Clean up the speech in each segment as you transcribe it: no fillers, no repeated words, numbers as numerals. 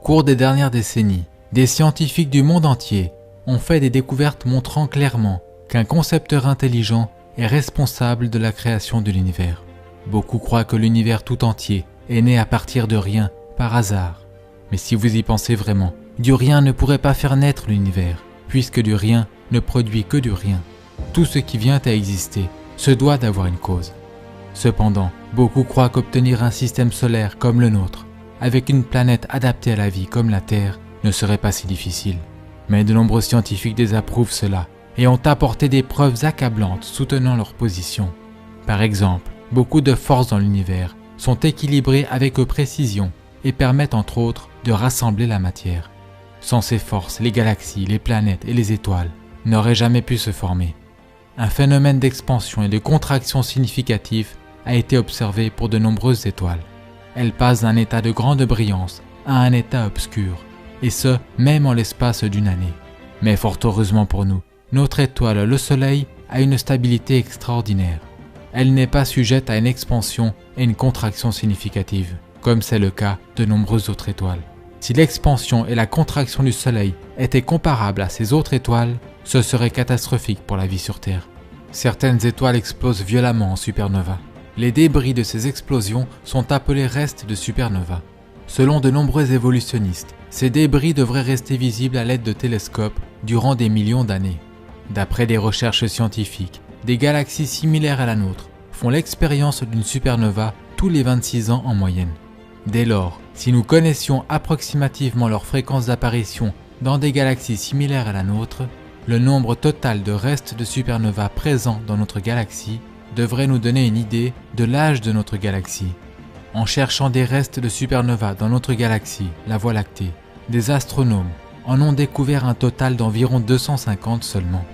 cours des dernières décennies, des scientifiques du monde entier ont fait des découvertes montrant clairement qu'un concepteur intelligent est responsable de la création de l'univers. Beaucoup croient que l'univers tout entier est né à partir de rien, par hasard. Mais si vous y pensez vraiment, du rien ne pourrait pas faire naître l'univers, puisque du rien ne produit que du rien. Tout ce qui vient à exister se doit d'avoir une cause. Cependant, beaucoup croient qu'obtenir un système solaire comme le nôtre, avec une planète adaptée à la vie comme la Terre, ne serait pas si difficile. Mais de nombreux scientifiques désapprouvent cela et ont apporté des preuves accablantes soutenant leur position. Par exemple, beaucoup de forces dans l'univers sont équilibrées avec précision et permettent entre autres de rassembler la matière. Sans ces forces, les galaxies, les planètes et les étoiles n'auraient jamais pu se former. Un phénomène d'expansion et de contraction significatif a été observé pour de nombreuses étoiles. Elles passent d'un état de grande brillance à un état obscur, et ce, même en l'espace d'une année. Mais fort heureusement pour nous, notre étoile, le Soleil, a une stabilité extraordinaire. Elle n'est pas sujette à une expansion et une contraction significative, comme c'est le cas de nombreuses autres étoiles. Si l'expansion et la contraction du Soleil étaient comparables à ces autres étoiles, ce serait catastrophique pour la vie sur Terre. Certaines étoiles explosent violemment en supernova. Les débris de ces explosions sont appelés restes de supernova. Selon de nombreux évolutionnistes, ces débris devraient rester visibles à l'aide de télescopes durant des millions d'années. D'après des recherches scientifiques, des galaxies similaires à la nôtre font l'expérience d'une supernova tous les 26 ans en moyenne. Dès lors, si nous connaissions approximativement leur fréquence d'apparition dans des galaxies similaires à la nôtre, le nombre total de restes de supernova présents dans notre galaxie devrait nous donner une idée de l'âge de notre galaxie. En cherchant des restes de supernova dans notre galaxie, la Voie lactée, des astronomes en ont découvert un total d'environ 250 seulement.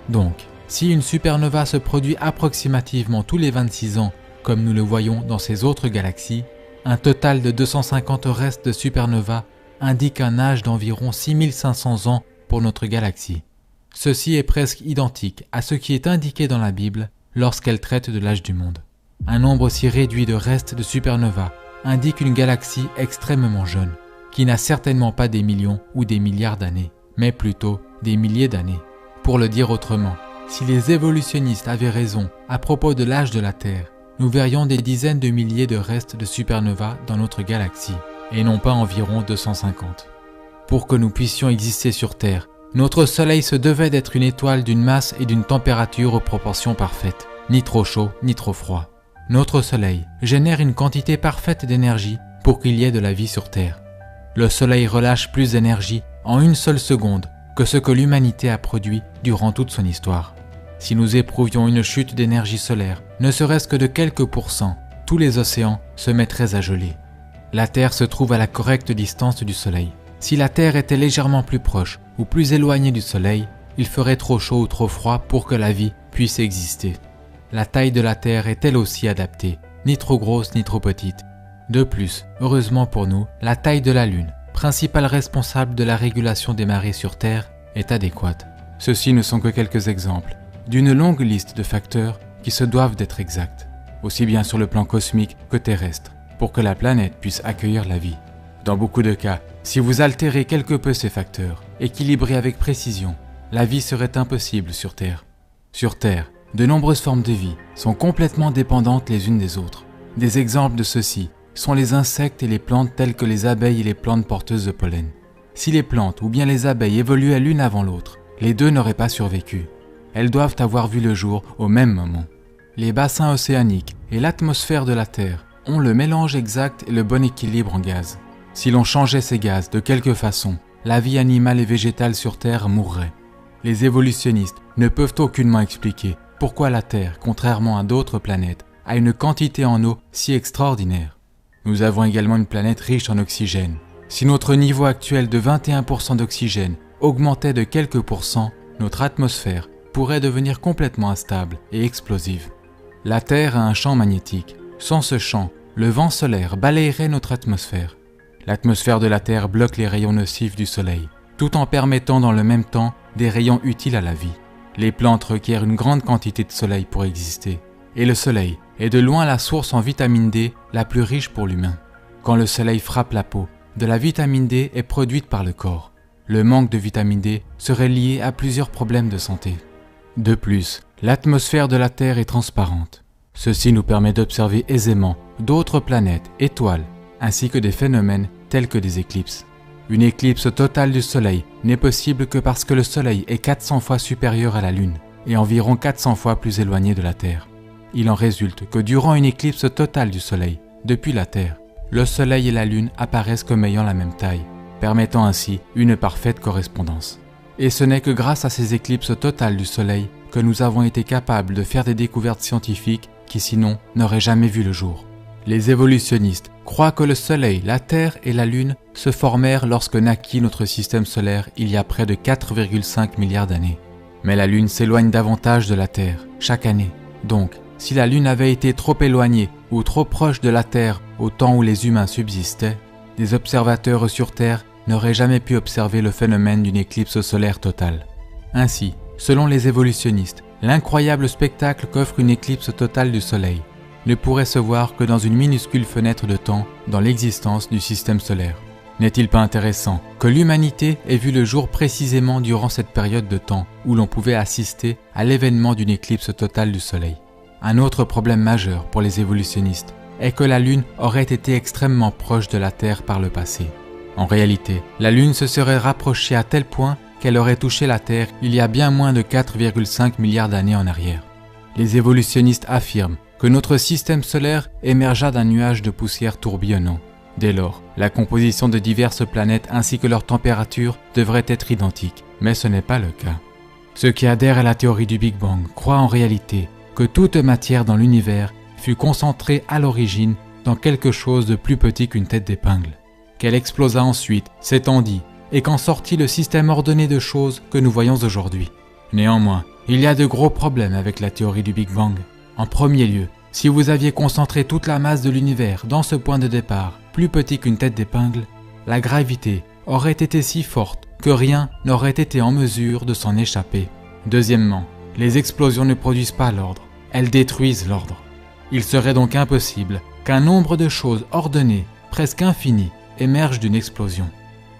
Donc, si une supernova se produit approximativement tous les 26 ans, comme nous le voyons dans ces autres galaxies, un total de 250 restes de supernova indique un âge d'environ 6500 ans pour notre galaxie. Ceci est presque identique à ce qui est indiqué dans la Bible lorsqu'elle traite de l'âge du monde. Un nombre aussi réduit de restes de supernova indique une galaxie extrêmement jeune, qui n'a certainement pas des millions ou des milliards d'années, mais plutôt des milliers d'années. Pour le dire autrement, si les évolutionnistes avaient raison à propos de l'âge de la Terre, nous verrions des dizaines de milliers de restes de supernova dans notre galaxie, et non pas environ 250. Pour que nous puissions exister sur Terre, notre Soleil se devait d'être une étoile d'une masse et d'une température aux proportions parfaites, ni trop chaud ni trop froid. Notre Soleil génère une quantité parfaite d'énergie pour qu'il y ait de la vie sur Terre. Le Soleil relâche plus d'énergie en une seule seconde que ce que l'humanité a produit durant toute son histoire. Si nous éprouvions une chute d'énergie solaire, ne serait-ce que de quelques pourcents, tous les océans se mettraient à geler. La Terre se trouve à la correcte distance du Soleil. Si la Terre était légèrement plus proche ou plus éloignée du Soleil, il ferait trop chaud ou trop froid pour que la vie puisse exister. La taille de la Terre est elle aussi adaptée, ni trop grosse ni trop petite. De plus, heureusement pour nous, la taille de la Lune, principal responsable de la régulation des marées sur Terre, est adéquate. Ceux-ci ne sont que quelques exemples d'une longue liste de facteurs qui se doivent d'être exacts, aussi bien sur le plan cosmique que terrestre, pour que la planète puisse accueillir la vie. Dans beaucoup de cas, si vous altérez quelque peu ces facteurs, équilibrés avec précision, la vie serait impossible sur Terre. Sur Terre, de nombreuses formes de vie sont complètement dépendantes les unes des autres. Des exemples de ceux-ci sont les insectes et les plantes telles que les abeilles et les plantes porteuses de pollen. Si les plantes ou bien les abeilles évoluaient l'une avant l'autre, les deux n'auraient pas survécu. Elles doivent avoir vu le jour au même moment. Les bassins océaniques et l'atmosphère de la Terre ont le mélange exact et le bon équilibre en gaz. Si l'on changeait ces gaz de quelque façon, la vie animale et végétale sur Terre mourrait. Les évolutionnistes ne peuvent aucunement expliquer pourquoi la Terre, contrairement à d'autres planètes, a une quantité en eau si extraordinaire. Nous avons également une planète riche en oxygène. Si notre niveau actuel de 21% d'oxygène augmentait de quelques pourcents, notre atmosphère pourrait devenir complètement instable et explosive. La Terre a un champ magnétique. Sans ce champ, le vent solaire balayerait notre atmosphère. L'atmosphère de la Terre bloque les rayons nocifs du Soleil, tout en permettant dans le même temps des rayons utiles à la vie. Les plantes requièrent une grande quantité de soleil pour exister, et le Soleil est de loin la source en vitamine D la plus riche pour l'humain. Quand le Soleil frappe la peau, de la vitamine D est produite par le corps. Le manque de vitamine D serait lié à plusieurs problèmes de santé. De plus, l'atmosphère de la Terre est transparente. Ceci nous permet d'observer aisément d'autres planètes, étoiles, ainsi que des phénomènes tels que des éclipses. Une éclipse totale du Soleil n'est possible que parce que le Soleil est 400 fois supérieur à la Lune et environ 400 fois plus éloigné de la Terre. Il en résulte que durant une éclipse totale du Soleil, depuis la Terre, le Soleil et la Lune apparaissent comme ayant la même taille, permettant ainsi une parfaite correspondance. Et ce n'est que grâce à ces éclipses totales du Soleil que nous avons été capables de faire des découvertes scientifiques qui sinon n'auraient jamais vu le jour. Les évolutionnistes croient que le Soleil, la Terre et la Lune se formèrent lorsque naquit notre système solaire il y a près de 4,5 milliards d'années. Mais la Lune s'éloigne davantage de la Terre chaque année. Donc, si la Lune avait été trop éloignée ou trop proche de la Terre au temps où les humains subsistaient, des observateurs sur Terre n'auraient jamais pu observer le phénomène d'une éclipse solaire totale. Ainsi, selon les évolutionnistes, l'incroyable spectacle qu'offre une éclipse totale du Soleil ne pourrait se voir que dans une minuscule fenêtre de temps dans l'existence du système solaire. N'est-il pas intéressant que l'humanité ait vu le jour précisément durant cette période de temps où l'on pouvait assister à l'événement d'une éclipse totale du Soleil? Un autre problème majeur pour les évolutionnistes est que la Lune aurait été extrêmement proche de la Terre par le passé. En réalité, la Lune se serait rapprochée à tel point qu'elle aurait touché la Terre il y a bien moins de 4,5 milliards d'années en arrière. Les évolutionnistes affirment que notre système solaire émergea d'un nuage de poussière tourbillonnant. Dès lors, la composition de diverses planètes ainsi que leur température devrait être identique, mais ce n'est pas le cas. Ceux qui adhèrent à la théorie du Big Bang croient en réalité que toute matière dans l'univers fut concentrée à l'origine dans quelque chose de plus petit qu'une tête d'épingle, qu'elle explosa ensuite, s'étendit, et qu'en sortit le système ordonné de choses que nous voyons aujourd'hui. Néanmoins, il y a de gros problèmes avec la théorie du Big Bang. En premier lieu, si vous aviez concentré toute la masse de l'univers dans ce point de départ, plus petit qu'une tête d'épingle, la gravité aurait été si forte que rien n'aurait été en mesure de s'en échapper. Deuxièmement, les explosions ne produisent pas l'ordre, elles détruisent l'ordre. Il serait donc impossible qu'un nombre de choses ordonnées, presque infini, émerge d'une explosion.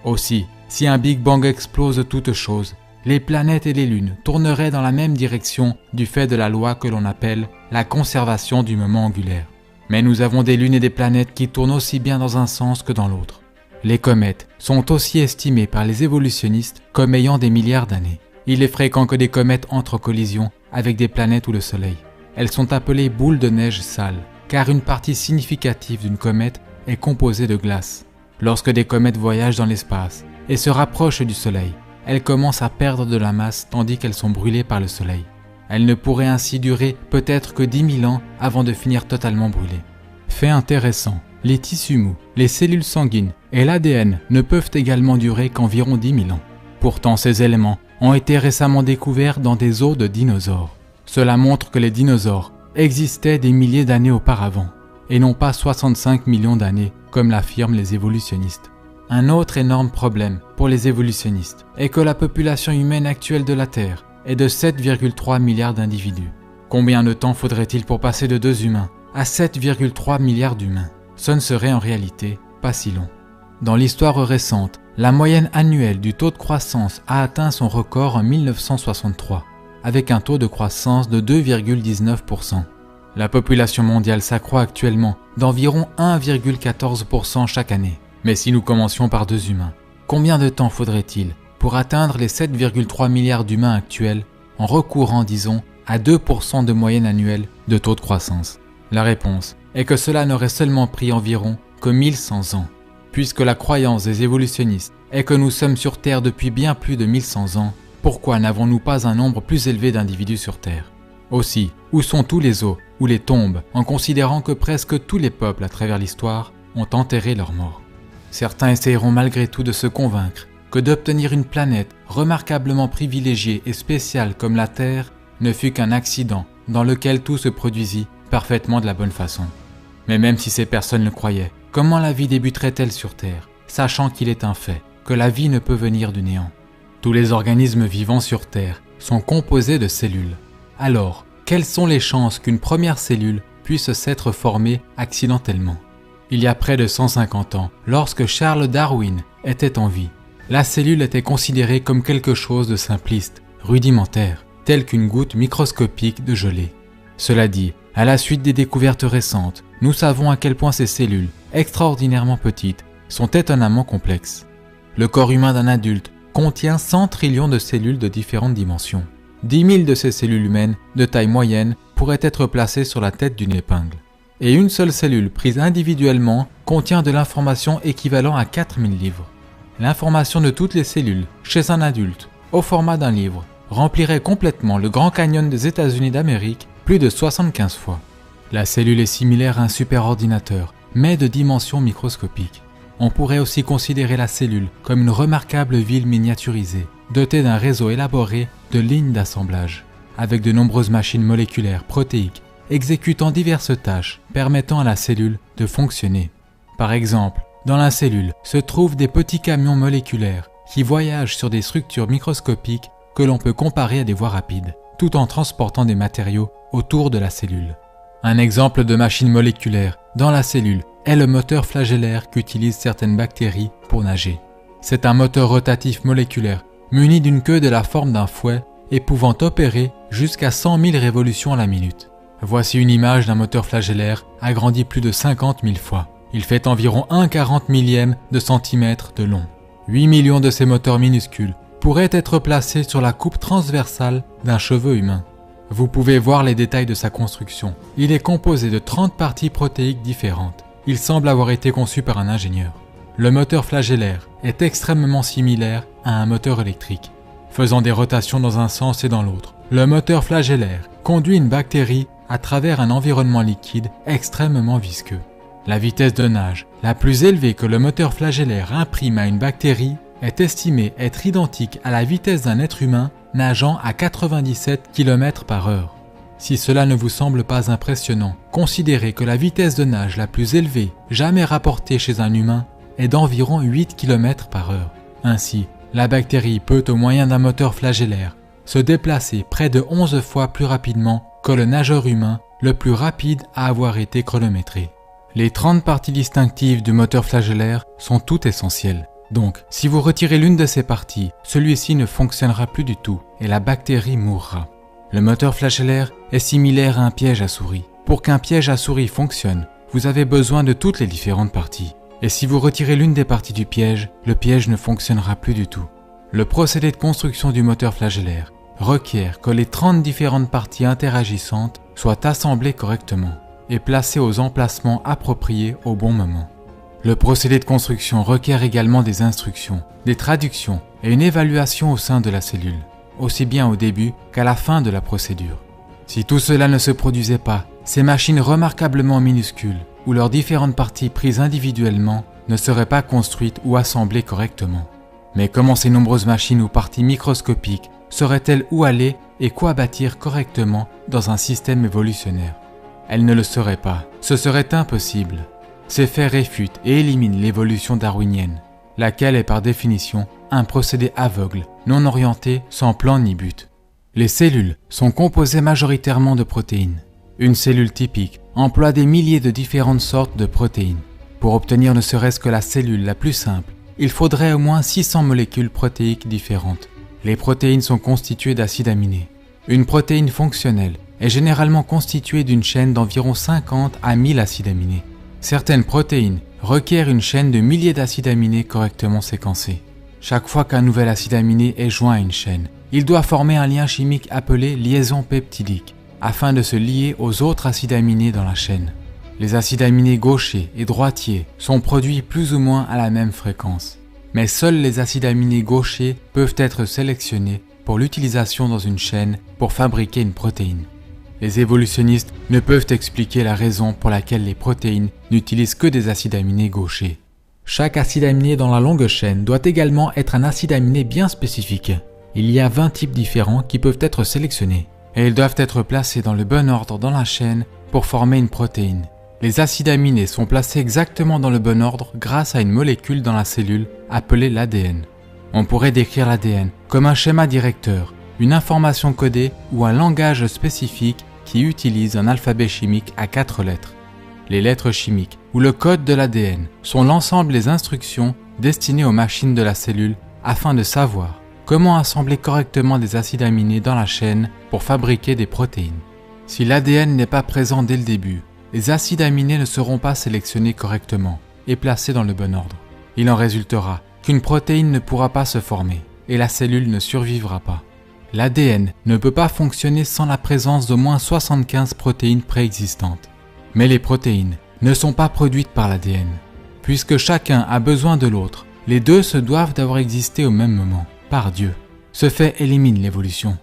Aussi, si un Big Bang explose toute chose, les planètes et les lunes tourneraient dans la même direction du fait de la loi que l'on appelle la conservation du moment angulaire. Mais nous avons des lunes et des planètes qui tournent aussi bien dans un sens que dans l'autre. Les comètes sont aussi estimées par les évolutionnistes comme ayant des milliards d'années. Il est fréquent que des comètes entrent en collision avec des planètes ou le Soleil. Elles sont appelées boules de neige sales, car une partie significative d'une comète est composée de glace. Lorsque des comètes voyagent dans l'espace et se rapprochent du Soleil, elles commencent à perdre de la masse tandis qu'elles sont brûlées par le Soleil. Elles ne pourraient ainsi durer peut-être que 10 000 ans avant de finir totalement brûlées. Fait intéressant, les tissus mous, les cellules sanguines et l'ADN ne peuvent également durer qu'environ 10 000 ans. Pourtant, ces éléments ont été récemment découverts dans des os de dinosaures. Cela montre que les dinosaures existaient des milliers d'années auparavant, et non pas 65 millions d'années, comme l'affirment les évolutionnistes. Un autre énorme problème pour les évolutionnistes est que la population humaine actuelle de la Terre est de 7,3 milliards d'individus. Combien de temps faudrait-il pour passer de 2 humains à 7,3 milliards d'humains? Ce ne serait en réalité pas si long. Dans l'histoire récente, la moyenne annuelle du taux de croissance a atteint son record en 1963, avec un taux de croissance de 2,19%. La population mondiale s'accroît actuellement d'environ 1,14% chaque année. Mais si nous commencions par 2 humains, combien de temps faudrait-il pour atteindre les 7,3 milliards d'humains actuels en recourant, disons, à 2% de moyenne annuelle de taux de croissance? La réponse est que cela n'aurait seulement pris environ que 1100 ans. Puisque la croyance des évolutionnistes est que nous sommes sur Terre depuis bien plus de 1100 ans, pourquoi n'avons-nous pas un nombre plus élevé d'individus sur Terre? Aussi, où sont tous les os ou les tombes en considérant que presque tous les peuples à travers l'histoire ont enterré leurs morts? Certains essayeront malgré tout de se convaincre que d'obtenir une planète remarquablement privilégiée et spéciale comme la Terre ne fut qu'un accident dans lequel tout se produisit parfaitement de la bonne façon. Mais même si ces personnes le croyaient, comment la vie débuterait-elle sur Terre, sachant qu'il est un fait que la vie ne peut venir du néant? Tous les organismes vivants sur Terre sont composés de cellules. Alors, quelles sont les chances qu'une première cellule puisse s'être formée accidentellement? Il y a près de 150 ans, lorsque Charles Darwin était en vie, la cellule était considérée comme quelque chose de simpliste, rudimentaire, tel qu'une goutte microscopique de gelée. Cela dit, à la suite des découvertes récentes, nous savons à quel point ces cellules, extraordinairement petites, sont étonnamment complexes. Le corps humain d'un adulte contient 100 trillions de cellules de différentes dimensions. 10 000 de ces cellules humaines, de taille moyenne, pourraient être placées sur la tête d'une épingle. Et une seule cellule prise individuellement contient de l'information équivalent à 4000 livres. L'information de toutes les cellules, chez un adulte, au format d'un livre, remplirait complètement le Grand Canyon des États-Unis d'Amérique plus de 75 fois. La cellule est similaire à un superordinateur, mais de dimensions microscopiques. On pourrait aussi considérer la cellule comme une remarquable ville miniaturisée, dotée d'un réseau élaboré de lignes d'assemblage, avec de nombreuses machines moléculaires protéiques exécutant diverses tâches permettant à la cellule de fonctionner. Par exemple, dans la cellule se trouvent des petits camions moléculaires qui voyagent sur des structures microscopiques que l'on peut comparer à des voies rapides, tout en transportant des matériaux autour de la cellule. Un exemple de machine moléculaire dans la cellule est le moteur flagellaire qu'utilisent certaines bactéries pour nager. C'est un moteur rotatif moléculaire muni d'une queue de la forme d'un fouet et pouvant opérer jusqu'à 100 000 révolutions à la minute. Voici une image d'un moteur flagellaire agrandi plus de 50 000 fois. Il fait environ 1/40 millième de centimètre de long. 8 millions de ces moteurs minuscules pourraient être placés sur la coupe transversale d'un cheveu humain. Vous pouvez voir les détails de sa construction. Il est composé de 30 parties protéiques différentes. Il semble avoir été conçu par un ingénieur. Le moteur flagellaire est extrêmement similaire à un moteur électrique, faisant des rotations dans un sens et dans l'autre. Le moteur flagellaire conduit une bactérie à travers un environnement liquide extrêmement visqueux. La vitesse de nage la plus élevée que le moteur flagellaire imprime à une bactérie est estimée être identique à la vitesse d'un être humain nageant à 97 km/h. Si cela ne vous semble pas impressionnant, considérez que la vitesse de nage la plus élevée jamais rapportée chez un humain est d'environ 8 km/h. Ainsi, la bactérie peut, au moyen d'un moteur flagellaire, se déplacer près de 11 fois plus rapidement que le nageur humain le plus rapide à avoir été chronométré. Les 30 parties distinctives du moteur flagellaire sont toutes essentielles. Donc, si vous retirez l'une de ces parties, celui-ci ne fonctionnera plus du tout et la bactérie mourra. Le moteur flagellaire est similaire à un piège à souris. Pour qu'un piège à souris fonctionne, vous avez besoin de toutes les différentes parties. Et si vous retirez l'une des parties du piège, le piège ne fonctionnera plus du tout. Le procédé de construction du moteur flagellaire requiert que les 30 différentes parties interagissantes soient assemblées correctement et placées aux emplacements appropriés au bon moment. Le procédé de construction requiert également des instructions, des traductions et une évaluation au sein de la cellule, aussi bien au début qu'à la fin de la procédure. Si tout cela ne se produisait pas, ces machines remarquablement minuscules, ou leurs différentes parties prises individuellement, ne seraient pas construites ou assemblées correctement. Mais comment ces nombreuses machines ou parties microscopiques seraient-elles où aller et quoi bâtir correctement dans un système évolutionnaire? Elles ne le seraient pas, ce serait impossible. Ces faits réfutent et éliminent l'évolution darwinienne, laquelle est par définition un procédé aveugle, non orienté, sans plan ni but. Les cellules sont composées majoritairement de protéines. Une cellule typique emploie des milliers de différentes sortes de protéines. Pour obtenir ne serait-ce que la cellule la plus simple, il faudrait au moins 600 molécules protéiques différentes. Les protéines sont constituées d'acides aminés. Une protéine fonctionnelle est généralement constituée d'une chaîne d'environ 50 à 1000 acides aminés. Certaines protéines requièrent une chaîne de milliers d'acides aminés correctement séquencés. Chaque fois qu'un nouvel acide aminé est joint à une chaîne, il doit former un lien chimique appelé liaison peptidique, afin de se lier aux autres acides aminés dans la chaîne. Les acides aminés gauchers et droitiers sont produits plus ou moins à la même fréquence. Mais seuls les acides aminés gauchers peuvent être sélectionnés pour l'utilisation dans une chaîne pour fabriquer une protéine. Les évolutionnistes ne peuvent expliquer la raison pour laquelle les protéines n'utilisent que des acides aminés gauchers. Chaque acide aminé dans la longue chaîne doit également être un acide aminé bien spécifique. Il y a 20 types différents qui peuvent être sélectionnés, et ils doivent être placés dans le bon ordre dans la chaîne pour former une protéine. Les acides aminés sont placés exactement dans le bon ordre grâce à une molécule dans la cellule appelée l'ADN. On pourrait décrire l'ADN comme un schéma directeur, une information codée ou un langage spécifique qui utilise un alphabet chimique à 4 lettres. les lettres chimiques ou le code de l'ADN sont l'ensemble des instructions destinées aux machines de la cellule afin de savoir comment assembler correctement des acides aminés dans la chaîne pour fabriquer des protéines. Si l'ADN n'est pas présent dès le début, les acides aminés ne seront pas sélectionnés correctement et placés dans le bon ordre. Il en résultera qu'une protéine ne pourra pas se former et la cellule ne survivra pas. L'ADN ne peut pas fonctionner sans la présence d'au moins 75 protéines préexistantes. Mais les protéines ne sont pas produites par l'ADN. Puisque chacun a besoin de l'autre, les deux se doivent d'avoir existé au même moment, par Dieu. Ce fait élimine l'évolution.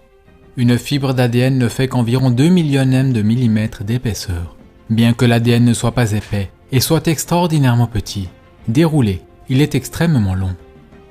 Une fibre d'ADN ne fait qu'environ 2 millionièmes de millimètre d'épaisseur. Bien que l'ADN ne soit pas épais et soit extraordinairement petit, déroulé, il est extrêmement long.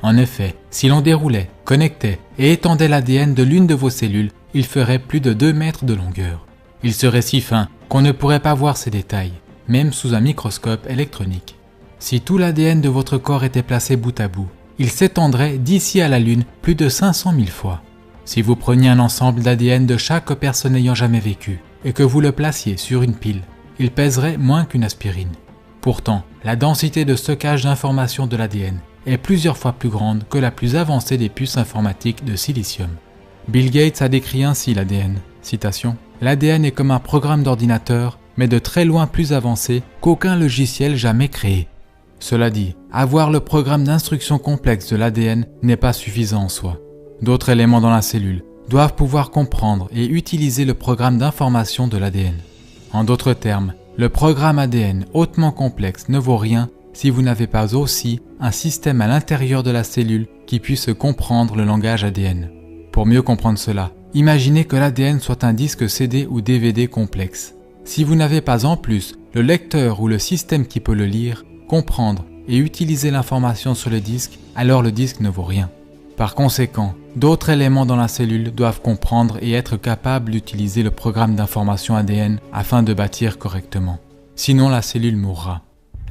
En effet, si l'on déroulait, connectait et étendait l'ADN de l'une de vos cellules, il ferait plus de 2 mètres de longueur. Il serait si fin qu'on ne pourrait pas voir ses détails, même sous un microscope électronique. Si tout l'ADN de votre corps était placé bout à bout, il s'étendrait d'ici à la Lune plus de 500 000 fois. Si vous preniez un ensemble d'ADN de chaque personne ayant jamais vécu et que vous le placiez sur une pile, il pèserait moins qu'une aspirine. Pourtant, la densité de stockage d'informations de l'ADN est plusieurs fois plus grande que la plus avancée des puces informatiques de silicium. Bill Gates a décrit ainsi l'ADN. Citation : « L'ADN est comme un programme d'ordinateur, mais de très loin plus avancé qu'aucun logiciel jamais créé. » Cela dit, avoir le programme d'instruction complexe de l'ADN n'est pas suffisant en soi. D'autres éléments dans la cellule doivent pouvoir comprendre et utiliser le programme d'information de l'ADN. En d'autres termes, le programme ADN hautement complexe ne vaut rien si vous n'avez pas aussi un système à l'intérieur de la cellule qui puisse comprendre le langage ADN. Pour mieux comprendre cela, imaginez que l'ADN soit un disque CD ou DVD complexe. Si vous n'avez pas en plus le lecteur ou le système qui peut le lire, comprendre et utiliser l'information sur le disque, alors le disque ne vaut rien. Par conséquent, d'autres éléments dans la cellule doivent comprendre et être capables d'utiliser le programme d'information ADN afin de bâtir correctement. Sinon, la cellule mourra.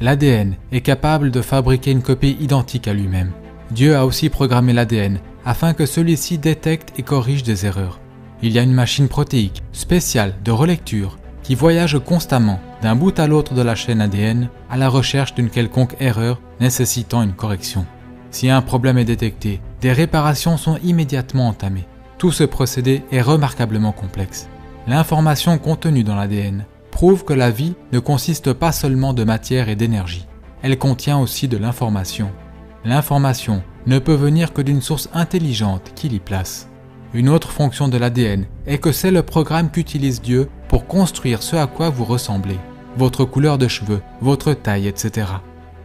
L'ADN est capable de fabriquer une copie identique à lui-même. Dieu a aussi programmé l'ADN afin que celui-ci détecte et corrige des erreurs. Il y a une machine protéique spéciale de relecture qui voyage constamment d'un bout à l'autre de la chaîne ADN à la recherche d'une quelconque erreur nécessitant une correction. Si un problème est détecté, des réparations sont immédiatement entamées. Tout ce procédé est remarquablement complexe. L'information contenue dans l'ADN prouve que la vie ne consiste pas seulement de matière et d'énergie. Elle contient aussi de l'information. L'information ne peut venir que d'une source intelligente qui l'y place. Une autre fonction de l'ADN est que c'est le programme qu'utilise Dieu pour construire ce à quoi vous ressemblez, votre couleur de cheveux, votre taille, etc.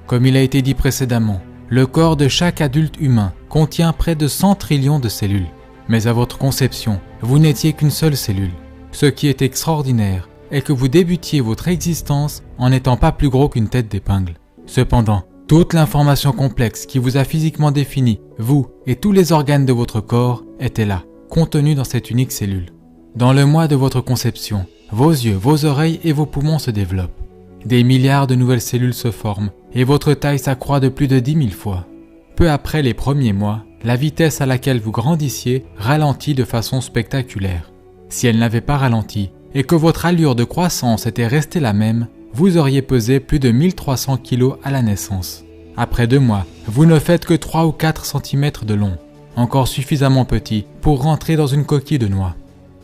Comme il a été dit précédemment, le corps de chaque adulte humain contient près de 100 trillions de cellules. Mais à votre conception, vous n'étiez qu'une seule cellule. Ce qui est extraordinaire est que vous débutiez votre existence en n'étant pas plus gros qu'une tête d'épingle. Cependant, toute l'information complexe qui vous a physiquement défini, vous et tous les organes de votre corps, était là, contenue dans cette unique cellule. Dans le mois de votre conception, vos yeux, vos oreilles et vos poumons se développent. Des milliards de nouvelles cellules se forment et votre taille s'accroît de plus de 10 000 fois. Peu après les premiers mois, la vitesse à laquelle vous grandissiez ralentit de façon spectaculaire. Si elle n'avait pas ralenti et que votre allure de croissance était restée la même, vous auriez pesé plus de 1300 kg à la naissance. Après 2 mois, vous ne faites que 3 ou 4 cm de long, encore suffisamment petit pour rentrer dans une coquille de noix.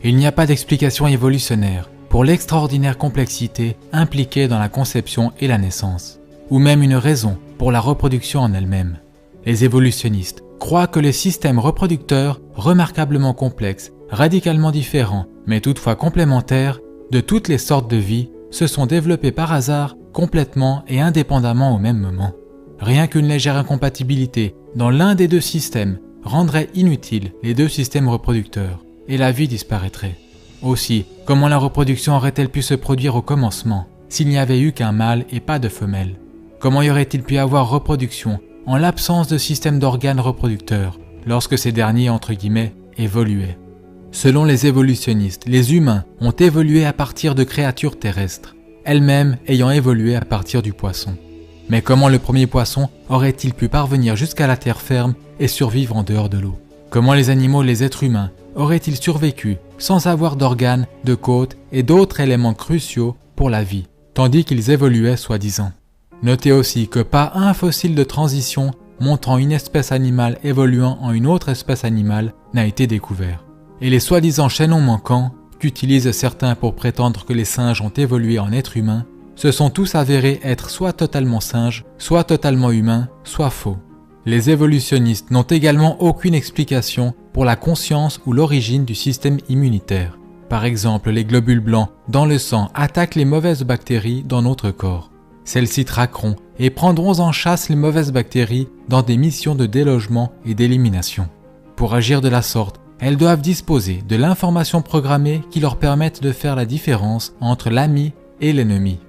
Il n'y a pas d'explication évolutionnaire pour l'extraordinaire complexité impliquée dans la conception et la naissance, ou même une raison pour la reproduction en elle-même. Les évolutionnistes croient que les systèmes reproducteurs remarquablement complexes, radicalement différents, mais toutefois complémentaires, de toutes les sortes de vie, se sont développés par hasard, complètement et indépendamment au même moment. Rien qu'une légère incompatibilité dans l'un des deux systèmes rendrait inutiles les deux systèmes reproducteurs, et la vie disparaîtrait. Aussi, comment la reproduction aurait-elle pu se produire au commencement, s'il n'y avait eu qu'un mâle et pas de femelle? Comment y aurait-il pu avoir reproduction en l'absence de système d'organes reproducteurs, lorsque ces derniers, entre guillemets, évoluaient? Selon les évolutionnistes, les humains ont évolué à partir de créatures terrestres, elles-mêmes ayant évolué à partir du poisson. Mais comment le premier poisson aurait-il pu parvenir jusqu'à la terre ferme et survivre en dehors de l'eau? Comment les animaux, les êtres humains, auraient-ils survécu sans avoir d'organes, de côtes et d'autres éléments cruciaux pour la vie? tandis qu'ils évoluaient soi-disant. Notez aussi que pas un fossile de transition montrant une espèce animale évoluant en une autre espèce animale n'a été découvert. Et les soi-disant chaînons manquants, qu'utilisent certains pour prétendre que les singes ont évolué en êtres humains, se sont tous avérés être soit totalement singes, soit totalement humains, soit faux. Les évolutionnistes n'ont également aucune explication pour la conscience ou l'origine du système immunitaire. Par exemple, les globules blancs dans le sang attaquent les mauvaises bactéries dans notre corps. Celles-ci traqueront et prendront en chasse les mauvaises bactéries dans des missions de délogement et d'élimination. Pour agir de la sorte, elles doivent disposer de l'information programmée qui leur permette de faire la différence entre l'ami et l'ennemi.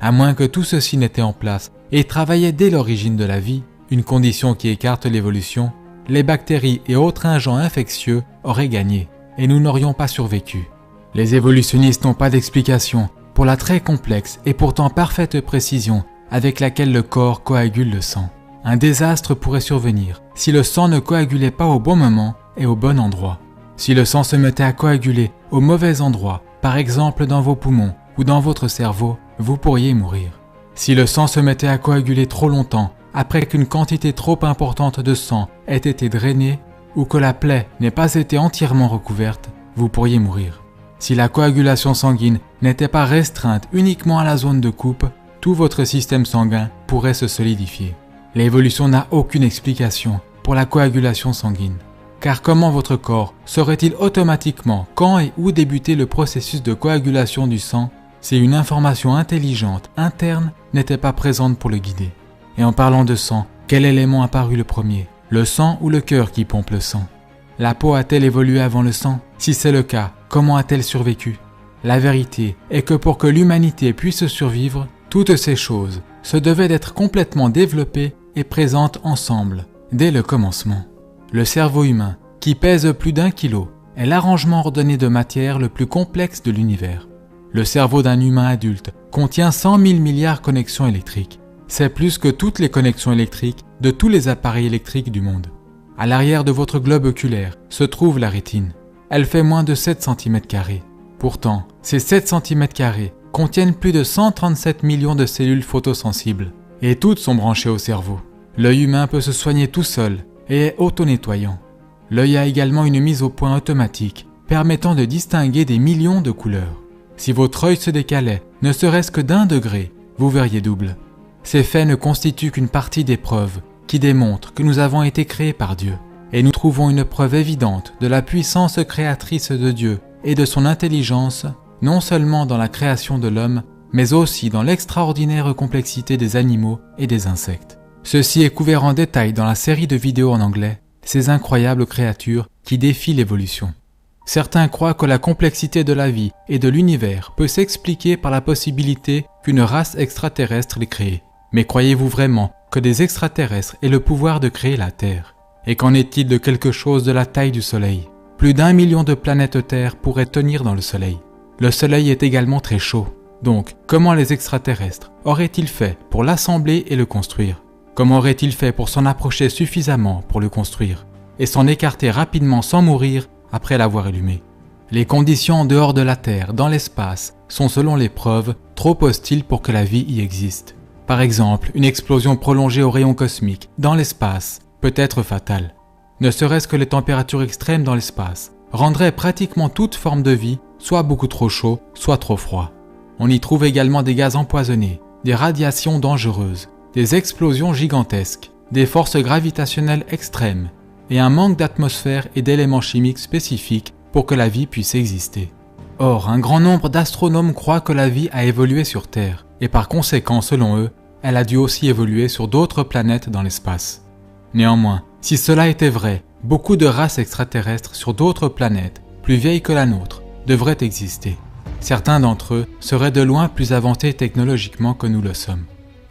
À moins que tout ceci n'était en place et travaillait dès l'origine de la vie, une condition qui écarte l'évolution, les bactéries et autres agents infectieux auraient gagné et nous n'aurions pas survécu. Les évolutionnistes n'ont pas d'explication pour la très complexe et pourtant parfaite précision avec laquelle le corps coagule le sang. Un désastre pourrait survenir si le sang ne coagulait pas au bon moment et au bon endroit. Si le sang se mettait à coaguler au mauvais endroit, par exemple dans vos poumons ou dans votre cerveau, vous pourriez mourir. Si le sang se mettait à coaguler trop longtemps, après qu'une quantité trop importante de sang ait été drainée ou que la plaie n'ait pas été entièrement recouverte, vous pourriez mourir. Si la coagulation sanguine n'était pas restreinte uniquement à la zone de coupe, tout votre système sanguin pourrait se solidifier. L'évolution n'a aucune explication pour la coagulation sanguine. Car comment votre corps saurait-il automatiquement quand et où débuter le processus de coagulation du sang si une information intelligente interne n'était pas présente pour le guider? Et en parlant de sang, quel élément a paru le premier? Le sang ou le cœur qui pompe le sang? La peau a-t-elle évolué avant le sang? Si c'est le cas, comment a-t-elle survécu? La vérité est que pour que l'humanité puisse survivre, toutes ces choses se devaient d'être complètement développées et présentes ensemble, dès le commencement. Le cerveau humain, qui pèse plus d'1 kilo, est l'arrangement ordonné de matière le plus complexe de l'univers. Le cerveau d'un humain adulte contient 100 000 milliards de connexions électriques. C'est plus que toutes les connexions électriques de tous les appareils électriques du monde. À l'arrière de votre globe oculaire se trouve la rétine. Elle fait moins de 7 cm². Pourtant, ces 7 cm² contiennent plus de 137 millions de cellules photosensibles, et toutes sont branchées au cerveau. L'œil humain peut se soigner tout seul et est auto-nettoyant. L'œil a également une mise au point automatique, permettant de distinguer des millions de couleurs. Si votre œil se décalait, ne serait-ce que d'1 degré, vous verriez double. Ces faits ne constituent qu'une partie des preuves qui démontrent que nous avons été créés par Dieu. Et nous trouvons une preuve évidente de la puissance créatrice de Dieu et de son intelligence, non seulement dans la création de l'homme, mais aussi dans l'extraordinaire complexité des animaux et des insectes. Ceci est couvert en détail dans la série de vidéos en anglais, ces incroyables créatures qui défient l'évolution. Certains croient que la complexité de la vie et de l'univers peut s'expliquer par la possibilité qu'une race extraterrestre l'ait créée. Mais croyez-vous vraiment que des extraterrestres aient le pouvoir de créer la Terre? Et qu'en est-il de quelque chose de la taille du Soleil? Plus d'1 million de planètes Terre pourraient tenir dans le Soleil. Le Soleil est également très chaud. Donc, comment les extraterrestres auraient-ils fait pour l'assembler et le construire? Comment auraient-ils fait pour s'en approcher suffisamment pour le construire et s'en écarter rapidement sans mourir après l'avoir allumé? Les conditions en dehors de la Terre, dans l'espace, sont selon les preuves trop hostiles pour que la vie y existe. Par exemple, une explosion prolongée aux rayons cosmiques dans l'espace peut être fatale. Ne serait-ce que les températures extrêmes dans l'espace rendraient pratiquement toute forme de vie soit beaucoup trop chaud, soit trop froid. On y trouve également des gaz empoisonnés, des radiations dangereuses, des explosions gigantesques, des forces gravitationnelles extrêmes et un manque d'atmosphère et d'éléments chimiques spécifiques pour que la vie puisse exister. Or, un grand nombre d'astronomes croient que la vie a évolué sur Terre et par conséquent, selon eux, elle a dû aussi évoluer sur d'autres planètes dans l'espace. Néanmoins, si cela était vrai, beaucoup de races extraterrestres sur d'autres planètes, plus vieilles que la nôtre, devraient exister. Certains d'entre eux seraient de loin plus avancés technologiquement que nous le sommes.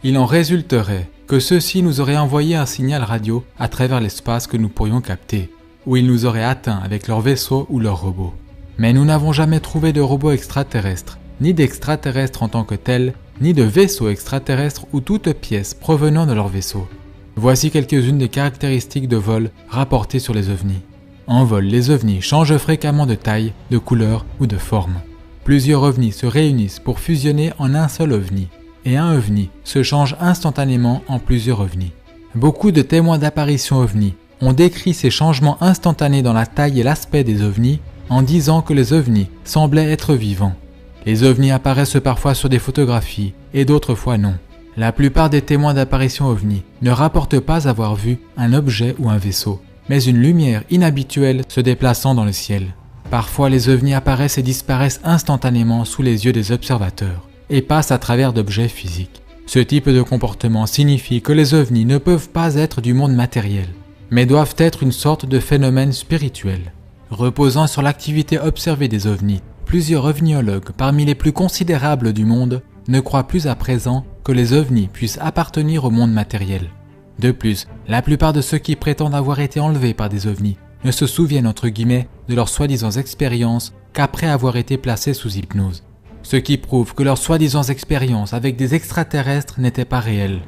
Il en résulterait que ceux-ci nous auraient envoyé un signal radio à travers l'espace que nous pourrions capter, où ils nous auraient atteints avec leurs vaisseaux ou leurs robots. Mais nous n'avons jamais trouvé de robots extraterrestres, ni d'extraterrestres en tant que tels, ni de vaisseaux extraterrestres ou toute pièce provenant de leurs vaisseaux. Voici quelques-unes des caractéristiques de vol rapportées sur les ovnis. En vol, les ovnis changent fréquemment de taille, de couleur ou de forme. Plusieurs ovnis se réunissent pour fusionner en un seul ovni, et un ovni se change instantanément en plusieurs ovnis. Beaucoup de témoins d'apparitions ovnis ont décrit ces changements instantanés dans la taille et l'aspect des ovnis en disant que les ovnis semblaient être vivants. Les ovnis apparaissent parfois sur des photographies et d'autres fois non. La plupart des témoins d'apparitions ovnis ne rapportent pas avoir vu un objet ou un vaisseau, mais une lumière inhabituelle se déplaçant dans le ciel. Parfois les ovnis apparaissent et disparaissent instantanément sous les yeux des observateurs et passent à travers d'objets physiques. Ce type de comportement signifie que les ovnis ne peuvent pas être du monde matériel, mais doivent être une sorte de phénomène spirituel. Reposant sur l'activité observée des ovnis, plusieurs ovniologues parmi les plus considérables du monde ne croient plus à présent que les ovnis puissent appartenir au monde matériel. De plus, la plupart de ceux qui prétendent avoir été enlevés par des ovnis ne se souviennent entre guillemets de leurs soi-disant expériences qu'après avoir été placés sous hypnose. Ce qui prouve que leurs soi-disant expériences avec des extraterrestres n'étaient pas réelles.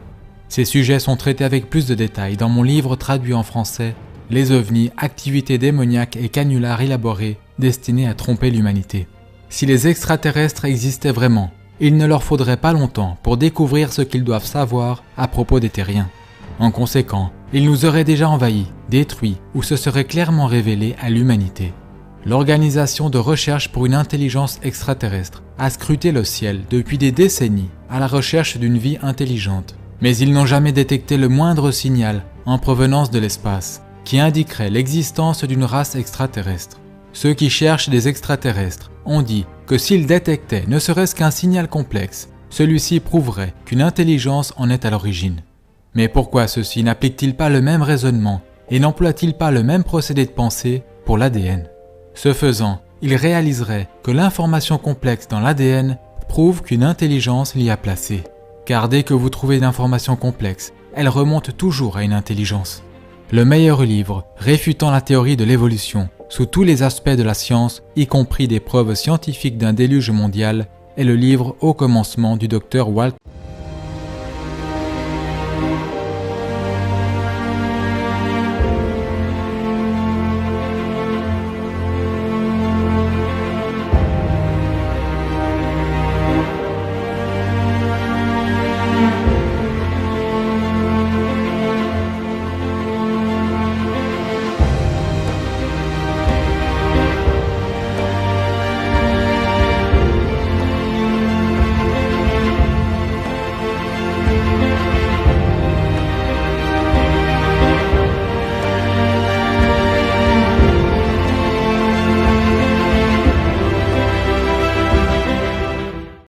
Ces sujets sont traités avec plus de détails dans mon livre traduit en français « Les ovnis, activités démoniaques et canulars élaborés destinés à tromper l'humanité ». Si les extraterrestres existaient vraiment, il ne leur faudrait pas longtemps pour découvrir ce qu'ils doivent savoir à propos des terriens. En conséquent, ils nous auraient déjà envahis, détruits ou se seraient clairement révélés à l'humanité. L'Organisation de recherche pour une intelligence extraterrestre a scruté le ciel depuis des décennies à la recherche d'une vie intelligente, mais ils n'ont jamais détecté le moindre signal en provenance de l'espace qui indiquerait l'existence d'une race extraterrestre. Ceux qui cherchent des extraterrestres ont dit que s'ils détectaient ne serait-ce qu'un signal complexe, celui-ci prouverait qu'une intelligence en est à l'origine. Mais pourquoi ceux-ci n'appliquent-ils pas le même raisonnement et n'emploient-ils pas le même procédé de pensée pour l'ADN ? Ce faisant, ils réaliseraient que l'information complexe dans l'ADN prouve qu'une intelligence l'y a placée. Car dès que vous trouvez une information complexe, elle remonte toujours à une intelligence. Le meilleur livre réfutant la théorie de l'évolution sous tous les aspects de la science, y compris des preuves scientifiques d'un déluge mondial, est le livre Au commencement du Dr Walt